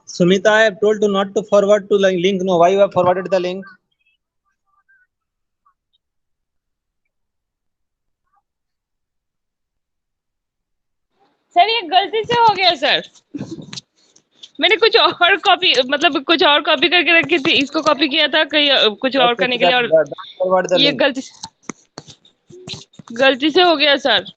Sumita, I have told to not to forward to link. No, why you have forwarded the link? Sir ये गलती से हो गया sir. मैंने कुछ और कॉपी मतलब कुछ और कॉपी करके रखी थी, इसको कॉपी किया था कहीं कुछ और Okay, करने के लिए, that, और that, don't forward the ये link. गलती से हो गया sir.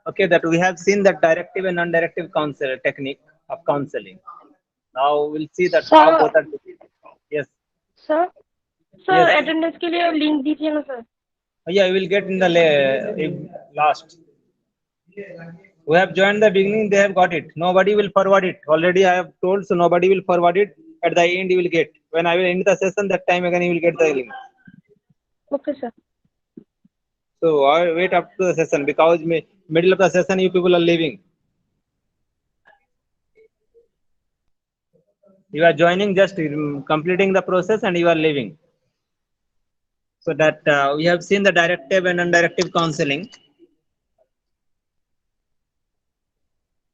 Okay, that we have seen that directive and non-directive counsel technique of counseling. Now we'll see that how sir both are different. Yes, sir sir yes. Attendance के लिए link दीजिए ना sir. Yeah, I will get in the last. Who have joined the beginning, they have got it. Nobody will forward it. Already I have told, so nobody will forward it. At the end, you will get. When I will end the session, that time again you will get the link. Okay sir. So I wait up to the session because middle of the session you people are leaving. You are joining, just completing the process, and you are leaving. So that we have seen the directive and non-directive counseling.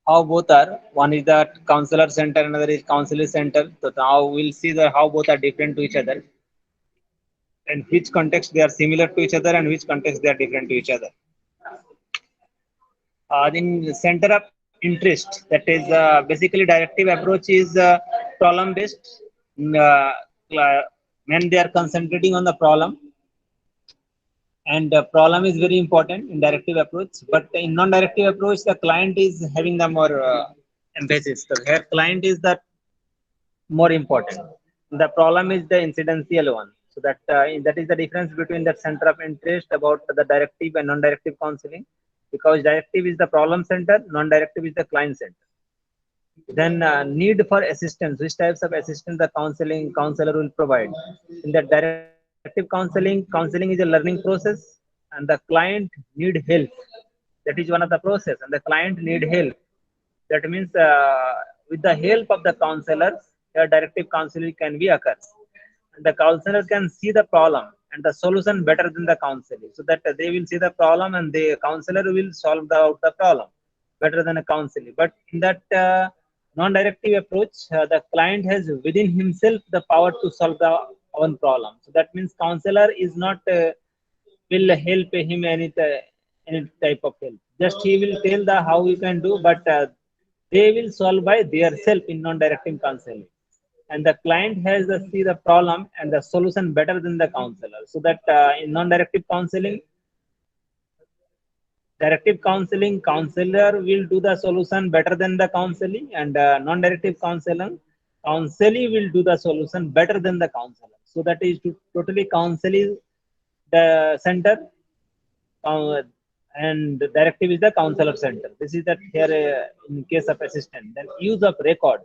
How both are. One is the counselor center, another is counselor center. So now we'll see the how both are different to each other, and which context they are similar to each other, and which context they are different to each other. In center of interest, that is basically directive approach is problem based. Uh, when they are concentrating on the problem, and problem is very important in directive approach, but in non-directive approach the client is having the more emphasis. The client is the more important. The problem is the incidental one. So that is the difference between that center of interest about the directive and non-directive counseling, because directive is the problem center, non-directive is the client center. Then need for assistance, which types of assistance the counselor will provide. In the directive counseling is a learning process, and the client need help. That is one of the process, and the client need help. That means with the help of the counselors, a directive counseling can be occurs. And the counselor can see the problem and the solution better than the counselor, so that they will see the problem and the counselor will solve the problem better than a counselor. But in that non-directive approach, the client has within himself the power to solve the own problem. So that means counselor is not will help him any type of help. Just he will tell the how you can do, but they will solve by their self in non-directive counseling. And the client has to see the problem and the solution better than the counselor. So that in non-directive counseling, directive counseling, counselor will do the solution better than the counseling, and non-directive counseling will do the solution better than the counselor. So that is totally counseling the center, uh, and directive is the counselor center. This is that here in case of assistant. Then use of record.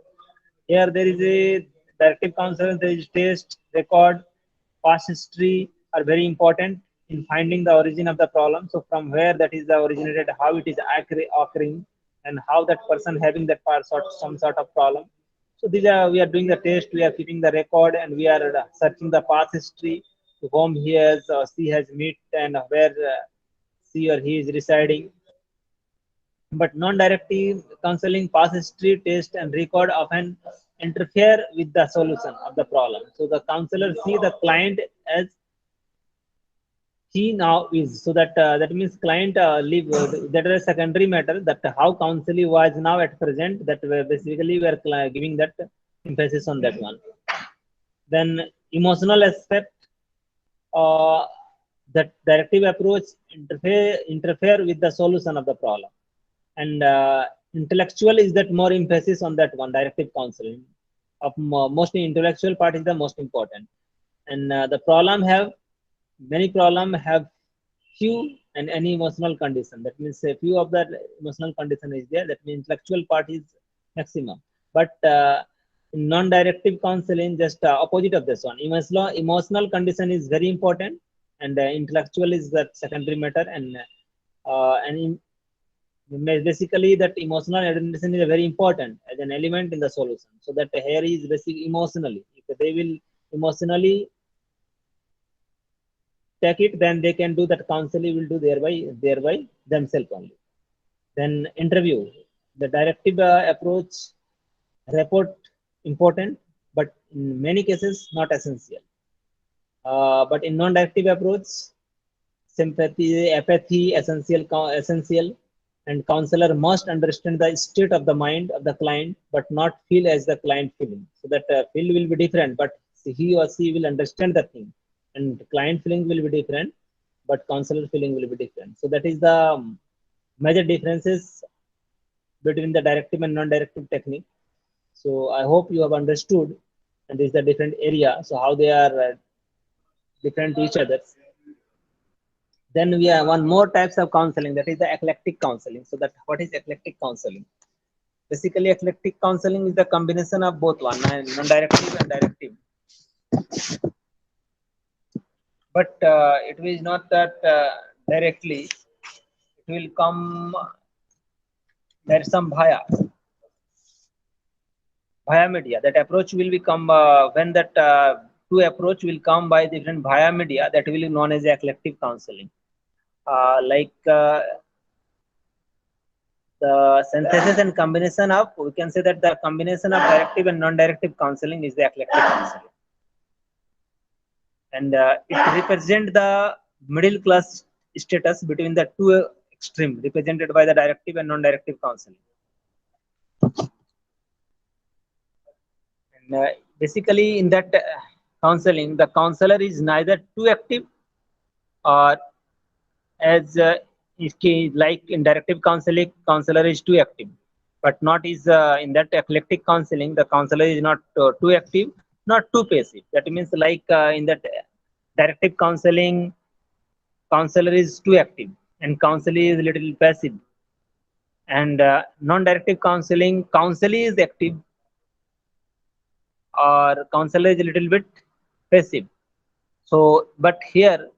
Here there is a directive counselor, there is test record, past history are very important in finding the origin of the problem. So from where that is originated, how it is occurring, and how that person having that some sort of problem. So these are, we are doing the test, we are keeping the record, and we are searching the past history, to whom he has or she has met, and where she or he is residing. But non-directive counseling, past history, test, and record often interfere with the solution of the problem. So the counselor see the client as he now is. So that means client leave, that is a secondary matter, that how counseling was now at present, that basically we are giving that emphasis on that one. Then emotional aspect, uh, that directive approach interfere with the solution of the problem, and intellectual is that more emphasis on that one, directive counseling of mostly intellectual part is the most important. And the problem have, many problem have few and any emotional condition. That means a few of that emotional condition is there, that means intellectual part is maximum. But in non-directive counseling, just opposite of this one, emotional condition is very important, and intellectual is that secondary matter. And basically that emotional identification is very important as an element in the solution. So that here is basically emotionally, if they will emotionally take it, then they can do that, counseling will do thereby themselves only. Then interview, the directive approach report important, but in many cases not essential. But in non-directive approach, sympathy, apathy essential, and counselor must understand the state of the mind of the client, but not feel as the client feeling. So that feel will be different, but he or she will understand the thing, and client feeling will be different, but counselor feeling will be different. So that is the major differences between the directive and non-directive technique. So I hope you have understood, and this is the different area, so how they are different to each other. Then we have one more types of counseling, that is the eclectic counseling. So that what is eclectic counseling? Basically, eclectic counseling is the combination of both one and non-directive and directive. But it is not that directly. It will come. There is some via media. That approach will become when that two approach will come by different via media. That will be known as eclectic counseling. Like the synthesis and combination of, we can say that the combination of directive and non-directive counseling is the eclectic counseling. And it represents the middle class status between the two extreme, represented by the directive and non-directive counseling. And basically in that counseling, the counselor is neither too active, or as like in directive counseling, counselor is too active, but not is in that eclectic counseling, the counselor is not too active, not too passive. That means like in that directive counseling, counselor is too active and counselor is a little passive. And non-directive counseling, counselor is active or counselor is a little bit passive. So, but here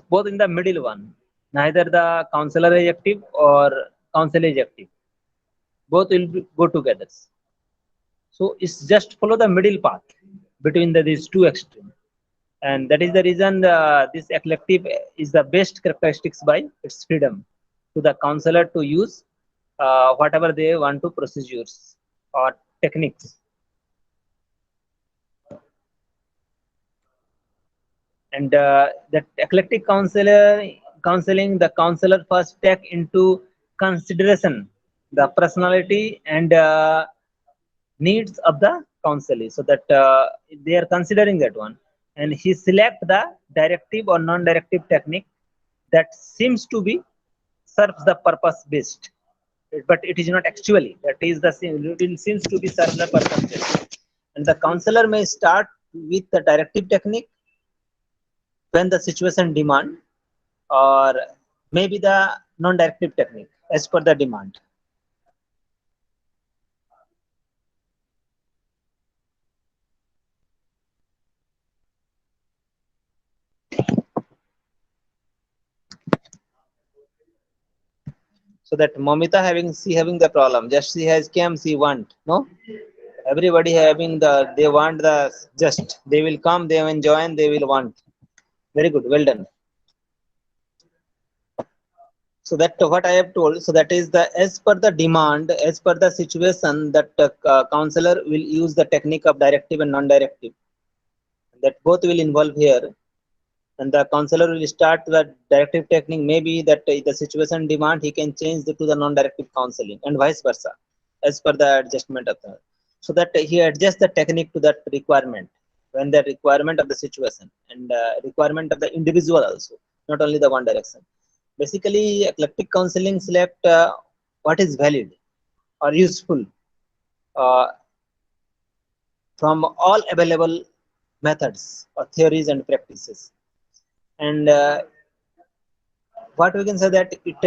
both in the middle one, neither the counselor is active or counselor is active, both will go together. So it's just follow the middle path between these two extremes, and that is the reason this eclectic is the best characteristics by its freedom to the counselor to use whatever they want to procedures or techniques. And that eclectic counseling, the counselor first take into consideration the personality and needs of the counselee, so that they are considering that one, and he select the directive or non-directive technique that seems to be serves the purpose best, but it is not actually, that is the it seems to be serve the purpose best. And the counselor may start with the directive technique when the situation demand, or maybe the non-directive technique as per the demand. So that Momita having the problem, just she has came, she want, no? Everybody having they want just, they will come, they will enjoy, and they will want. Very good, well done. So that what I have told, so that is as per the demand, as per the situation, that counselor will use the technique of directive and non-directive. That both will involve here, and the counselor will start the directive technique. Maybe that the situation demand, he can change to the non-directive counseling, and vice versa, as per the adjustment of the. So that he adjusts the technique to that requirement, when the requirement of the situation and requirement of the individual also, not only the one direction. Basically, eclectic counseling select what is valid or useful uh, from all available methods or theories and practices. And what we can say that it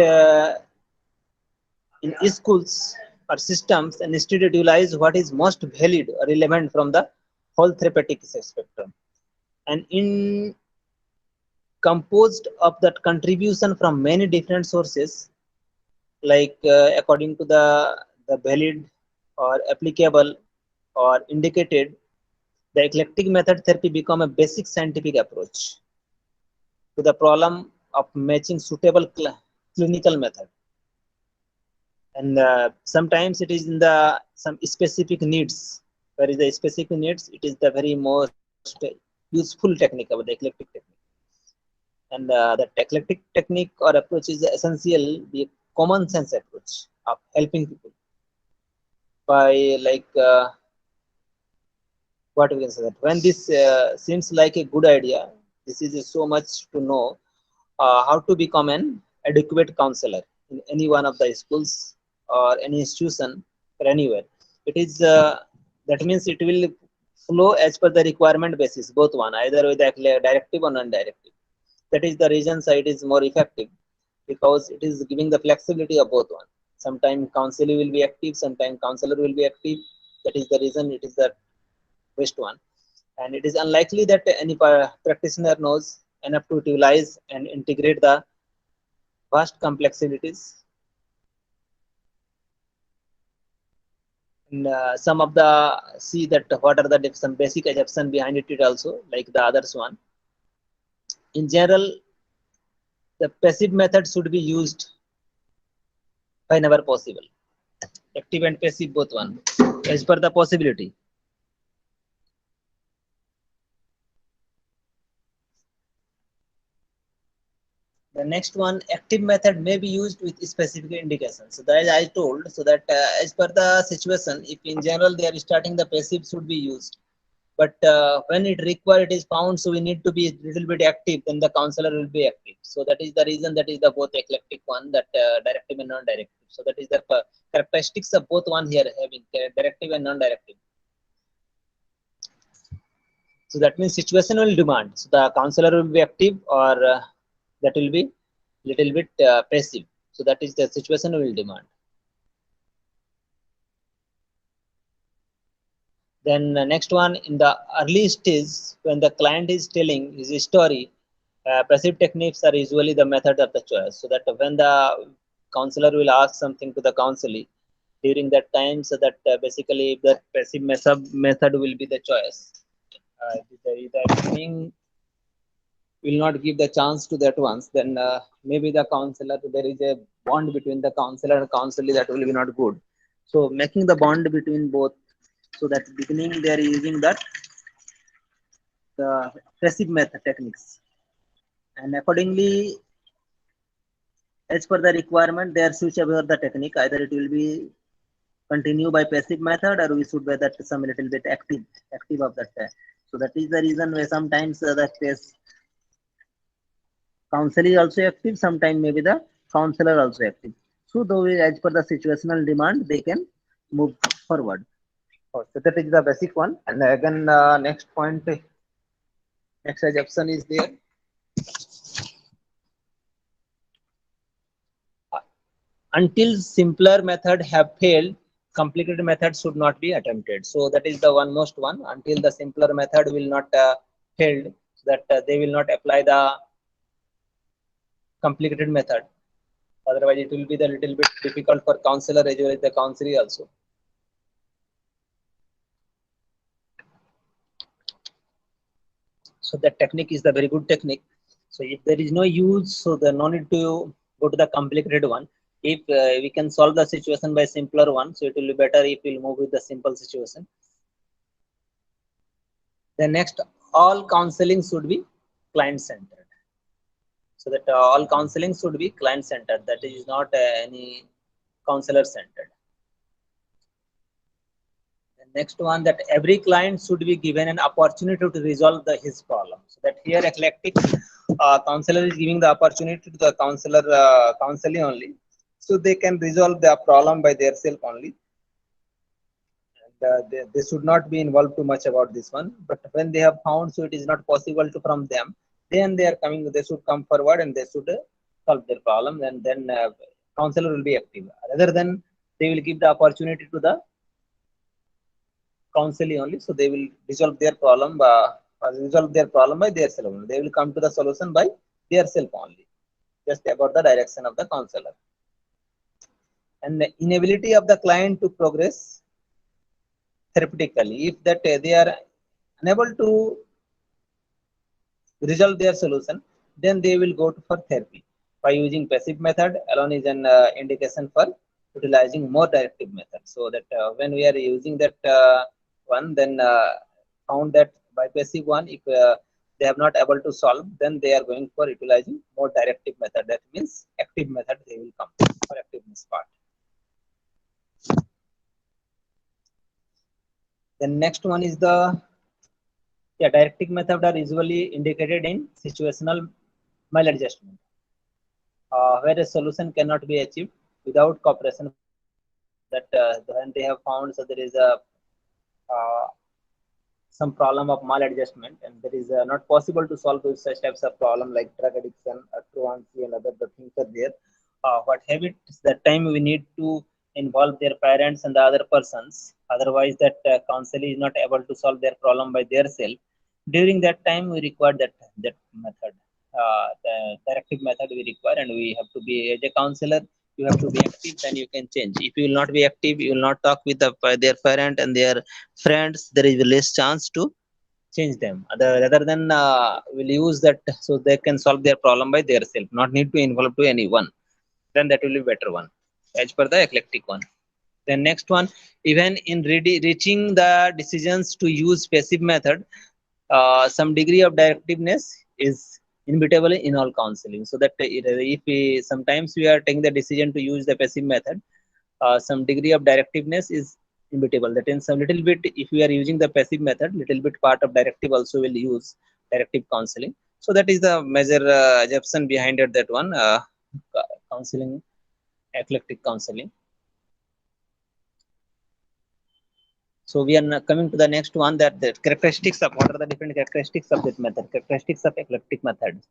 in schools or systems, and institute utilize what is most valid or relevant from the whole therapeutic spectrum, and in composed of that contribution from many different sources, like according to the valid or applicable or indicated, the eclectic method therapy become a basic scientific approach to the problem of matching suitable clinical method. And sometimes it is in the some specific needs. Where is the specific needs, it is the very most useful technique of the eclectic technique. And the eclectic technique or approach is essential, the common sense approach of helping people by like what we can say that when this seems like a good idea, this is so much to know how to become an adequate counselor in any one of the schools or any institution or anywhere. It is that means it will flow as per the requirement basis, both one, either with directive or non-directive. That is the reason side is more effective, because it is giving the flexibility of both one. Sometimes counselor will be active, sometimes counselor will be active. That is the reason it is the best one. And it is unlikely that any practitioner knows enough to utilize and integrate the vast complexities. And some of the see that what are the some basic assumption behind it also, like the others one. In general, the passive method should be used whenever possible. Active and passive both one, as per the possibility. The next one, active method may be used with specific indications. So that I told, so that as per the situation, if in general they are starting, the passive should be used. But when it required, it is found, so we need to be a little bit active, then the counselor will be active. So that is the reason, that is the both eclectic one, that directive and non-directive. So that is the characteristics of both one here, having directive and non-directive. So that means situation will demand, so the counselor will be active, or that will be little bit passive. So that is the situation will demand. Then next one, in the early stage, when the client is telling his story, passive techniques are usually the method of the choice. So that when the counselor will ask something to the counselee during that time, so that basically the passive method will be the choice. The beginning will not give the chance to that once, then maybe the counselor, there is a bond between the counselor and counselee, that will be not good. So making the bond between both, so that beginning they are using that the passive method techniques, and accordingly as per the requirement they are switch over the technique. Either it will be continue by passive method, or we should be that some little bit active of that. So that is the reason where sometimes that is counselee also active, sometimes maybe the counselor also active. So though as per the situational demand, they can move forward. Oh, so that is the basic one. And again, next point, next assumption is there. Until simpler method have failed, complicated methods should not be attempted. So that is the one most one. Until the simpler method will not failed, so that they will not apply the complicated method, Otherwise, it will be the little bit difficult for counselor as well as the counselee also. So that technique is the very good technique. So if there is no use, so there no need to go to the complicated one. If we can solve the situation by simpler one, so it will be better if we'll move with the simple situation. The next, all counseling should be client centered. So that all counseling should be client centered. That is not any counselor centered. The next one, that every client should be given an opportunity to resolve his problem. So that here eclectic counselor is giving the opportunity to the counselor counseling only, so they can resolve the problem by their self only. And, they should not be involved too much about this one. But when they have found, so it is not possible to from them, then they are coming. They should come forward and they should solve their problem, and then counselor will be active. Rather than they will give the opportunity to the counseling only, so they will resolve their problem by their self only. They will come to the solution by their self only, just about the direction of the counselor. And the inability of the client to progress therapeutically, if that they are unable to resolve their solution, then they will go for therapy. By using passive method alone is an indication for utilizing more directive method. So that when we are using that one, then found that by passive one, if they are not able to solve, then they are going for utilizing more directive method. That means active method they will come for activeness part. The next one is the directive method are usually indicated in situational maladjustment, where a solution cannot be achieved without cooperation. That when they have found, so there is a some problem of maladjustment, and there is not possible to solve those such types of problem like drug addiction, truancy, and other the things are there. What habits that time we need to involve their parents and the other persons. Otherwise, that counselor is not able to solve their problem by their self. During that time, we require that method, the directive method we require, and we have to be as a counselor. You have to be active, then you can change. If you will not be active, you will not talk with their parent and their friends. There is less chance to change them. Rather than will use that, so they can solve their problem by their self. Not need to involve to anyone. Then that will be better one, as per the eclectic one. The next one, even in reaching the decisions to use passive method, some degree of directiveness is inevitable in all counseling. So that if we sometimes we are taking the decision to use the passive method, some degree of directiveness is inevitable. That in some little bit, if we are using the passive method, little bit part of directive also will use directive counseling. So that is the major assumption behind it. That one counseling, eclectic counseling. So we are now coming to the next one, that the characteristics of what are the different characteristics of this method, characteristics of eclectic method.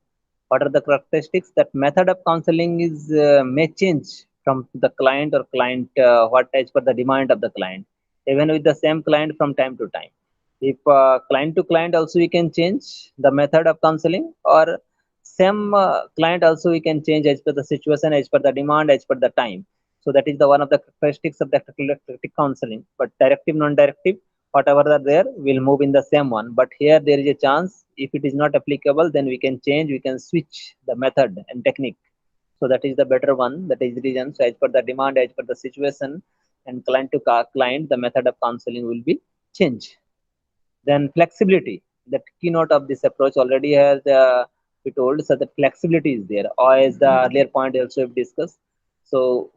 What are the characteristics? That method of counseling is may change from the client or client what as per the demand of the client, even with the same client from time to time. If client to client also we can change the method of counseling, or same client also we can change as per the situation, as per the demand, as per the time. So that is the one of the characteristics of the eclectic counseling. But directive, non-directive, whatever are there, will move in the same one. But here there is a chance, if it is not applicable, then we can change, we can switch the method and technique. So that is the better one. That is the reason. So as per the demand, as per the situation, and client to client, the method of counseling will be changed. Then flexibility. The keynote of this approach already has we told, so that flexibility is there, or as the earlier point also we discussed. So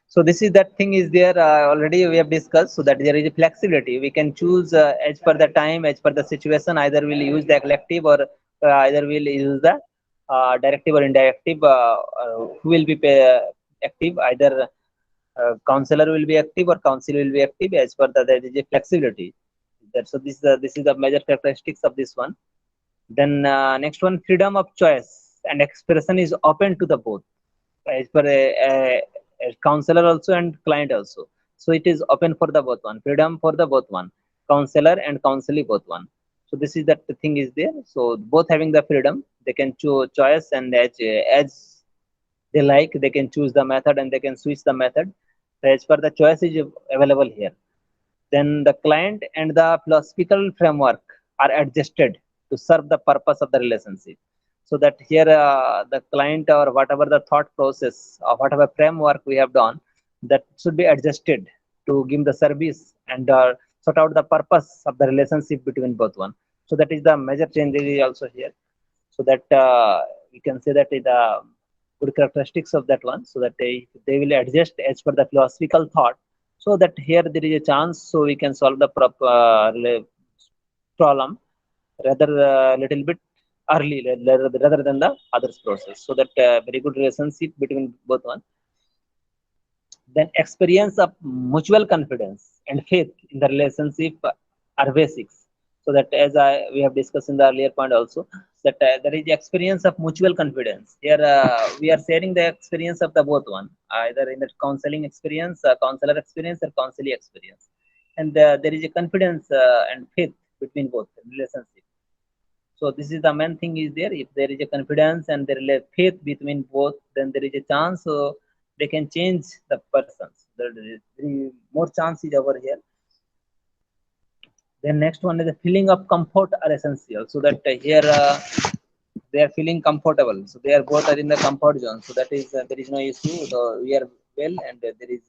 so this is that thing is there already we have discussed. So that there is a flexibility. We can choose as per the time, as per the situation. Either we'll use the collective, or either we'll use the directive or indirective. Who will be active? Either counselor will be active or counsel will be active, as per the there is a flexibility. So this is the major characteristics of this one. Then next one, freedom of choice. and expression is open to the both, as per a counselor also and client also. So it is open for the both one, freedom for the both one, counselor and counselee both one. So this is that the thing is there. So both having the freedom, they can choose choice, and as they like, they can choose the method and they can switch the method. So as per the choice is available here. Then the client and the philosophical framework are adjusted to serve the purpose of the relationship. So that here the client or whatever the thought process or whatever framework we have done, that should be adjusted to give the service and sort out the purpose of the relationship between both one. So that is the major change is also here. So that we can say that is the good characteristics of that one. So that they will adjust as per the philosophical thought, so that here there is a chance so we can solve the problem rather little bit early rather than the others process. So that very good relationship between both one. Then experience of mutual confidence and faith in the relationship are basics. So that as we have discussed in the earlier point also, that there is the experience of mutual confidence. Here we are sharing the experience of the both one, either in the counseling experience, counselor experience, or counselee experience. And there is a confidence and faith between both relationship. So this is the main thing is there. If there is a confidence and there is a faith between both, then there is a chance so they can change the persons. There is more chance is over here. Then next one is the feeling of comfort are essential. So that here they are feeling comfortable. So they are both are in the comfort zone. So that is there is no issue. So we are well, and there is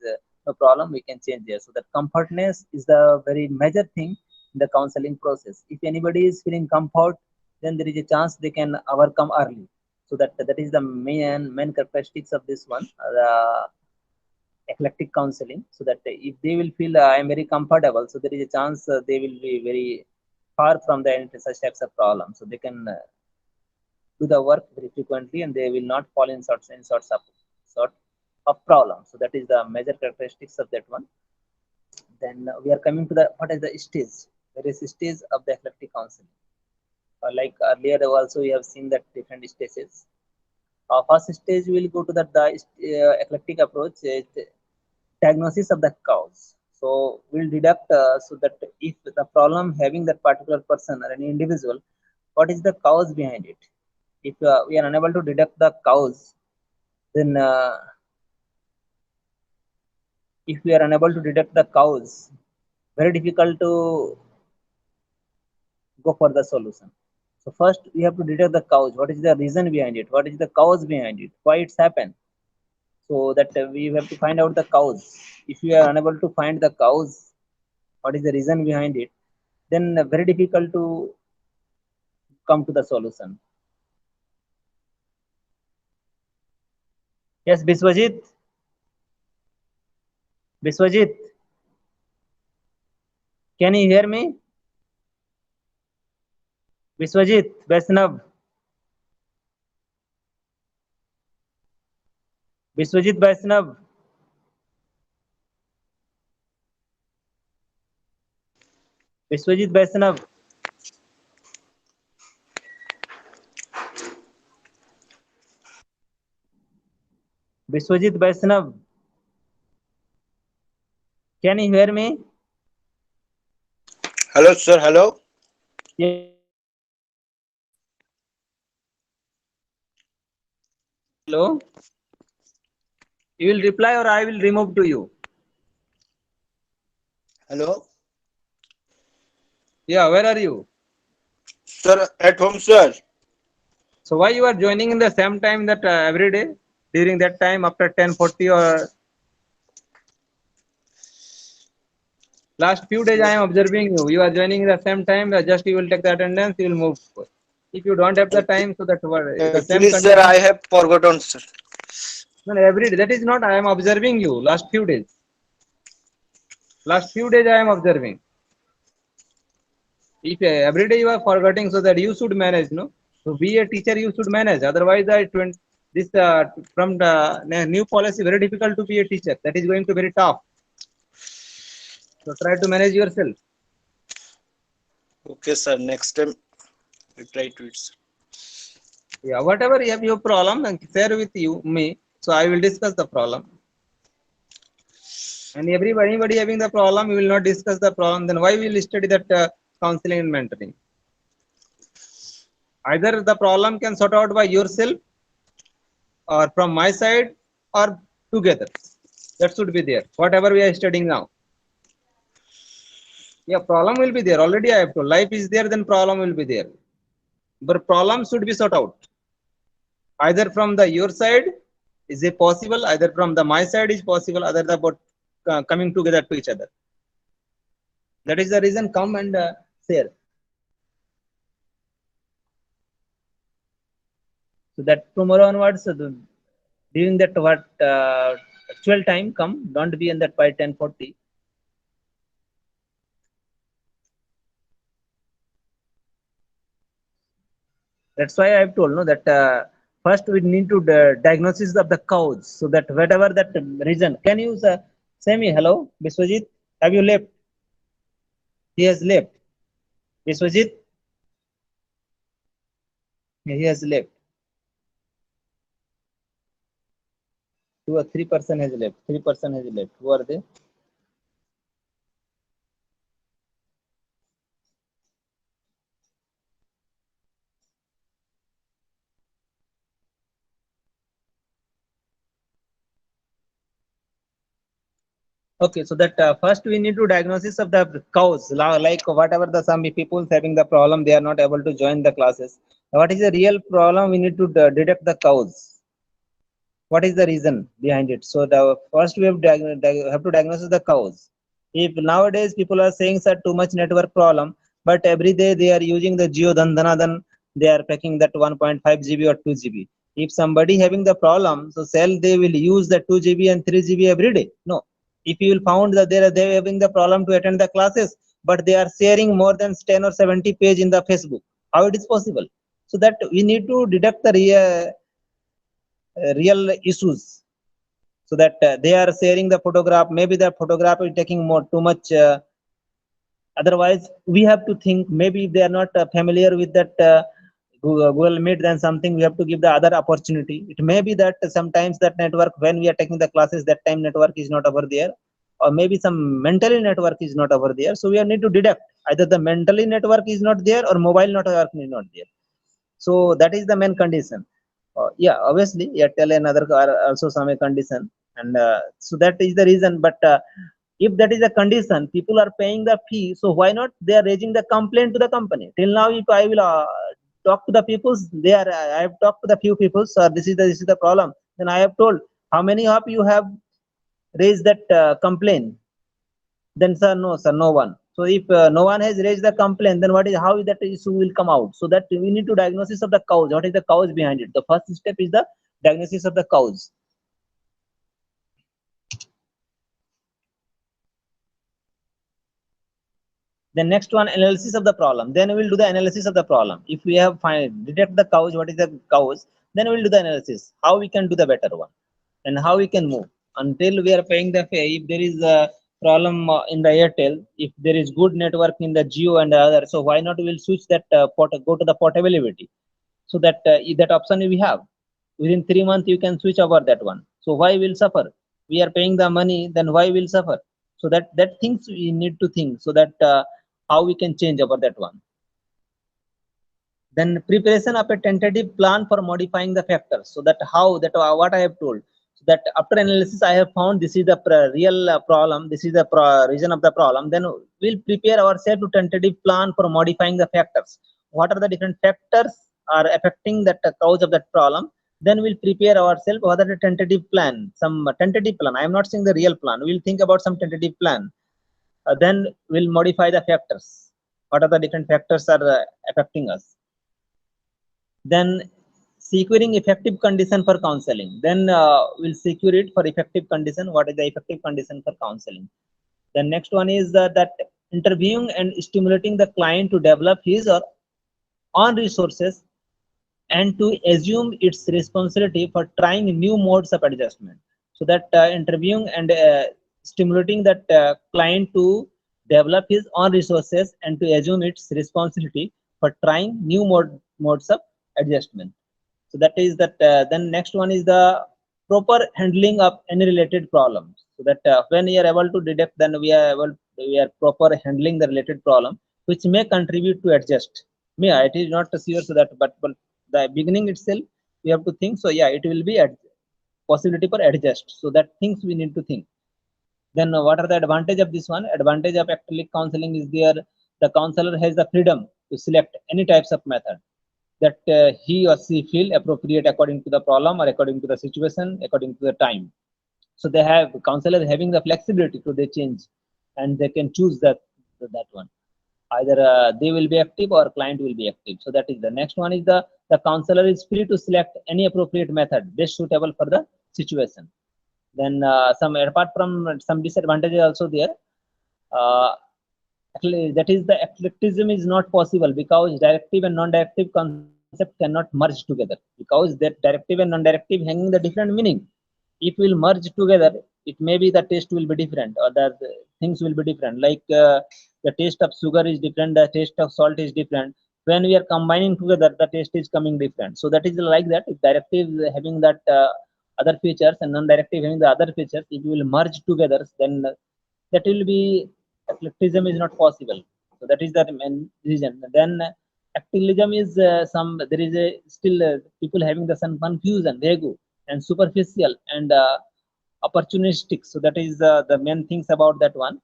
no problem. We can change there. So that comfortness is the very major thing in the counseling process. If anybody is feeling comfort, then there is a chance they can overcome early. So that is the main characteristics of this one. Eclectic counseling, so that if they will feel I am very comfortable, so there is a chance they will be very far from the such types of problems, so they can do the work very frequently and they will not fall in sort of problem. So that is the major characteristics of that one. Then we are coming to the what is the stage, various stage of the eclectic counseling. Like earlier also we have seen that different stages. First stage we will go to the eclectic approach, diagnosis of the cause. So we'll deduct so that if the problem having that particular person or any individual, what is the cause behind it? If we are unable to deduct the cause, then if we are unable to detect the cause, very difficult to go for the solution. So first we have to detect the cause. What is the reason behind it? What is the cause behind it? Why it's happened? So that we have to find out the cause. If we are unable to find the cause, what is the reason behind it, then very difficult to come to the solution. Yes, Biswajit. Biswajit, can you hear me? Biswajit, Vaishnav. Biswajit Vaishnav. Biswajit Vaishnav. Biswajit Vaishnav. Can you hear me? Hello, sir. Hello. Yes. Hello. You will reply or I will remove to you. Hello. Yeah, where are you? Sir, at home, sir. So why you are joining in the same time that every day during that time after 10:40 or last few days I am observing you. You are joining in the same time. Just you will take the attendance. You will move. If you don't have the time, so that what the same Actually, sir, condition. I have forgotten, sir. No, every day. That is not. I am observing you last few days. Last few days I am observing. If every day you are forgetting, so that you should manage, no. So be a teacher, you should manage. Otherwise, this from the new policy very difficult to be a teacher. That is going to be very tough. So try to manage yourself. Okay, sir. Next time, I try to it, sir. Yeah, whatever you have your problem, then share with me. So I will discuss the problem. And anybody having the problem, we will not discuss the problem. Then why we will study that counseling and mentoring? Either the problem can sort out by yourself, or from my side, or together. That should be there. Whatever we are studying now. Yeah, problem will be there. Already I have told. Life is there, then problem will be there. But problem should be sorted out. Either from the your side is it possible, either from the my side is possible, other the both coming together to each other. That is the reason come and share. So that tomorrow onwards, during that what actual time come, don't be in that by 10:40. That's why I have told no that first we need to diagnosis of the cause, so that whatever that reason. Can you say me hello, Biswajit? Have you left? He has left. Biswajit, he has left. 2 or 3% has left. 3% has left. Who are they? Okay, so that first we need to diagnosis of the cause, like whatever the some people having the problem, they are not able to join the classes. What is the real problem? We need to detect the cause. What is the reason behind it? So the first we have, have to diagnose the cause. If nowadays people are saying that too much network problem, but every day they are using the Jio Dhandanadan, they are packing that 1.5 GB or 2 GB. If somebody having the problem, so sell they will use the 2 GB and 3 GB every day. No. If you will found that they are having the problem to attend the classes, but they are sharing more than 10 or 70 page in the Facebook. How it is possible? So that we need to detect the real issues, so that they are sharing the photograph, maybe the photograph is taking more too much, otherwise we have to think, maybe if they are not familiar with that Google Meet, then something we have to give the other opportunity. It may be that sometimes that network, when we are taking the classes, that time network is not over there, or maybe some mentally network is not over there. So we need to deduct either the mentally network is not there or mobile network is not there. So that is the main condition. Yeah, obviously Airtel and other are also some condition, and so that is the reason. But if that is a condition, people are paying the fee, so why not they are raising the complaint to the company? Till now, if I will talk to the people, they are I have talked to the few people, sir, this is the problem. Then I have told, how many of you have raised that complaint? Then sir, no sir, no one. So if no one has raised the complaint, then what is, how that issue will come out? So that we need to diagnosis of the cause. What is the cause behind it? The first step is the diagnosis of the cause. The next one, analysis of the problem. Then we will do the analysis of the problem. If we have detect the cause, what is the cause, then we will do the analysis. How we can do the better one, and how we can move until we are paying the fee. If there is a problem in the Airtel, if there is good network in the Jio and the other, so why not we will switch that go to the portability. So that that option we have, within 3 months you can switch over that one. So why will suffer? We are paying the money, then why will suffer? So that things we need to think, so that how we can change over that one. Then preparation of a tentative plan for modifying the factors, so that how that what I have told. So that after analysis I have found this is the real problem, this is the reason of the problem, then we'll prepare ourselves to tentative plan for modifying the factors. What are the different factors are affecting that cause of that problem? Then we'll prepare ourselves what are the tentative plan, some tentative plan. I am not saying the real plan, we'll think about some tentative plan. Then we'll modify the factors. What are the different factors are affecting us? Then securing effective condition for counseling. Then we'll secure it for effective condition. What is the effective condition for counseling? The next one is that interviewing and stimulating the client to develop his or own resources and to assume its responsibility for trying new modes of adjustment. So that interviewing and stimulating that client to develop his own resources and to assume its responsibility for trying new modes of adjustment. So that is that. Then next one is the proper handling of any related problems. So that when we are able to detect, then we are proper handling the related problem, which may contribute to adjust. Yeah, it is not sure so that, but the beginning itself we have to think. So yeah, it will be possibility for adjust. So that things we need to think. Then what are the advantage of this one? Advantage of acrylic counseling is there. The counselor has the freedom to select any types of method that he or she feel appropriate according to the problem or according to the situation, according to the time. So they have counselors having the flexibility to they change, and they can choose that one. Either they will be active or client will be active. So that is the next one is the counselor is free to select any appropriate method best suitable for the situation. Then some apart from some disadvantages also there. Actually, that is the eclecticism is not possible because directive and non-directive concept cannot merge together, because that directive and non-directive having the different meaning. If we'll merge together, it may be the taste will be different or the things will be different. Like the taste of sugar is different, the taste of salt is different. When we are combining together, the taste is coming different. So that is like that. If directive having that other features and non-directive having the other features, if you will merge together, then that will be eclecticism is not possible. So that is the main reason. Then activism is some there is a still people having the some confusion, vague and superficial and opportunistic. So that is the main things about that one.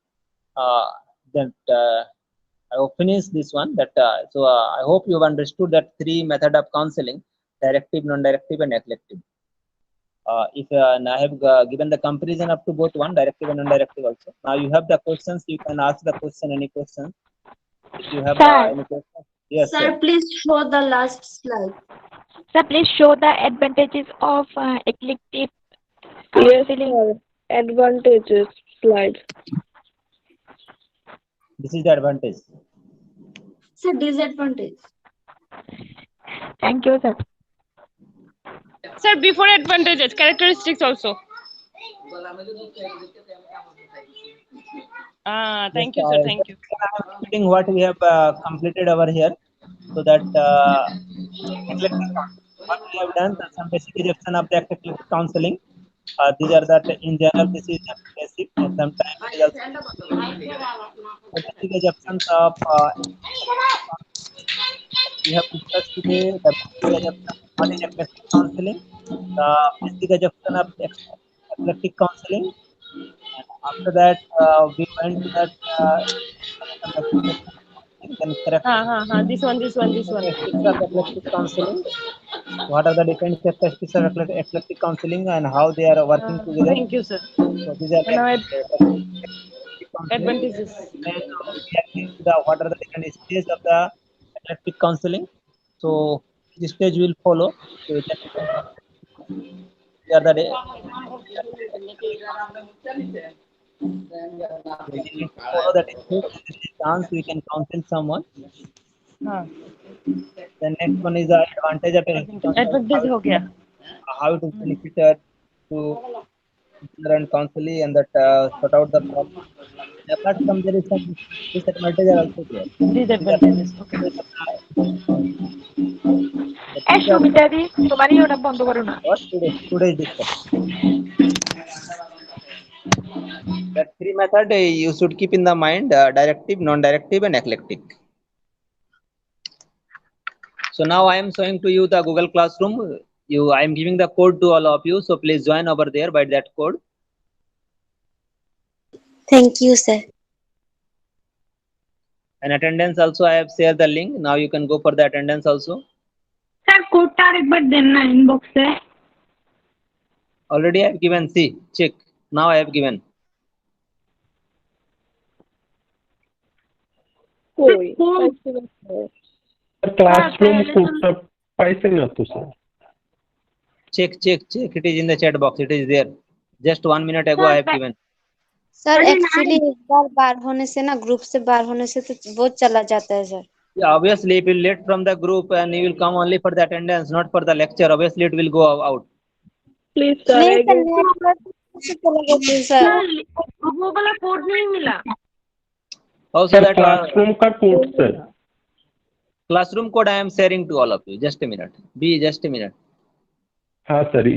That I will finish this one. That I hope you have understood that three method of counseling: directive, non-directive, and eclectic. If and I have given the comparison up to both one directive and non-directive also. Now you have the questions. You can ask the question. Any questions? If you have Sir, any questions, yes, Sir, sir. please show the last slide. sir, please show the advantages of eclectic Yes, counseling. sir. Advantages slide. This is the advantage. Sir, disadvantage. Thank you, sir. Sir, before advantages, characteristics also. Thank you, sir. Thank you. I am repeating what we have completed over here, so that eclectic counseling. What we have done, some basic description of the eclectic counseling. These are that in general this is basic, and sometimes it is also basic assumptions of we have discussed today the basic assumption. What is eclectic counseling? The basic assumption of eclectic counseling, and after that we went to that then This one. characteristics of eclectic counseling. What are the different characteristics of eclectic counseling and how they are working together? Thank you, sir. So these are Now eclectic counseling. advantages. And we are going to the what are the different stages of the eclectic counseling. So this stage will follow. So that we are the we need to follow that stage. There is a chance we can counsel someone. हाँ, The next one is the advantage of eclectic advantage हो गया. how it is benefited to and counseling and that sort out the problem. Apart from there is some disadvantage are also there. Disadvantages. Okay. এই সুমিতা দি তোমারই ওটা বন্ধ করো না। What today's discussion. That three method you should keep in the mind: directive, non-directive, and eclectic. So now I am showing to you the Google Classroom. I am giving the code to all of you. So please join over there by that code. Thank you, sir. And attendance also I have shared the link. Now you can go for the attendance also. Sir কোডটা আরেকবার দেন না ইনবক্সে। Already I have given. See, check. Now I have given. কই পাইছি না sir. Classroom কোডটা পাইছেন না তো sir? Check. It is in the chat box. It is there. Just 1 minute ago I have given. Sir actually एक बार बाहर होने से ना ग्रुप से बाहर होने से तो वो चला जाता है sir. Yeah, obviously, if you late from the group and you will come only for the attendance, not for the lecture, obviously it will go out. Please sir नहीं सर नेटवर्क से चला जाता है सर. वो वाला code नहीं मिला। Also sir that classroom का code sir. classroom code I am sharing to all of you. Just a minute. Just a minute. हाँ सर